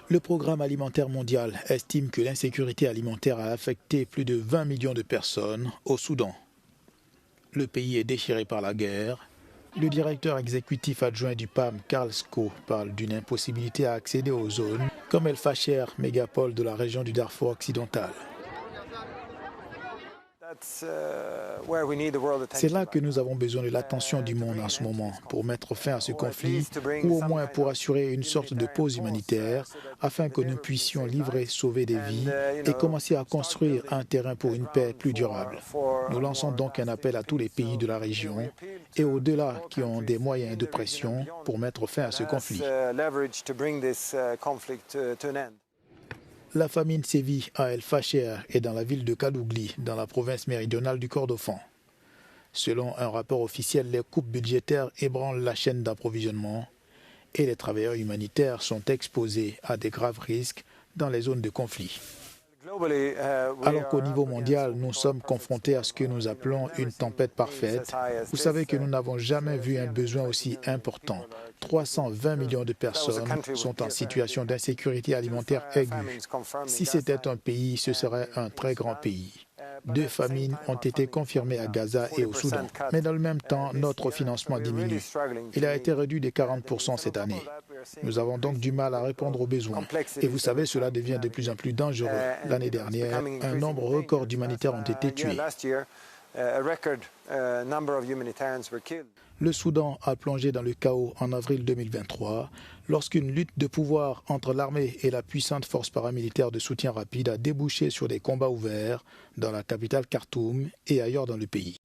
Le Programme alimentaire mondial estime que l'insécurité alimentaire a affecté plus de 20 millions de personnes au Soudan. Le pays est déchiré par la guerre. Le directeur exécutif adjoint du PAM, Karl Sko, parle d'une impossibilité à accéder aux zones comme El Fasher, mégapole de la région du Darfour occidental. C'est là que nous avons besoin de l'attention du monde en ce moment pour mettre fin à ce conflit ou au moins pour assurer une sorte de pause humanitaire afin que nous puissions livrer, sauver des vies et commencer à construire un terrain pour une paix plus durable. Nous lançons donc un appel à tous les pays de la région et au-delà qui ont des moyens de pression pour mettre fin à ce conflit. La famine sévit à El Fasher et dans la ville de Kadougli, dans la province méridionale du Kordofan. Selon un rapport officiel, les coupes budgétaires ébranlent la chaîne d'approvisionnement et les travailleurs humanitaires sont exposés à des graves risques dans les zones de conflit. Alors qu'au niveau mondial, nous sommes confrontés à ce que nous appelons une tempête parfaite. Vous savez que nous n'avons jamais vu un besoin aussi important. 320 millions de personnes sont en situation d'insécurité alimentaire aiguë. Si c'était un pays, ce serait un très grand pays. 2 famines ont été confirmées à Gaza et au Soudan. Mais dans le même temps, notre financement diminue. Il a été réduit de 40% cette année. Nous avons donc du mal à répondre aux besoins. Et vous savez, cela devient de plus en plus dangereux. L'année dernière, un nombre record d'humanitaires ont été tués. Le Soudan a plongé dans le chaos en avril 2023 lorsqu'une lutte de pouvoir entre l'armée et la puissante force paramilitaire de soutien rapide a débouché sur des combats ouverts dans la capitale Khartoum et ailleurs dans le pays.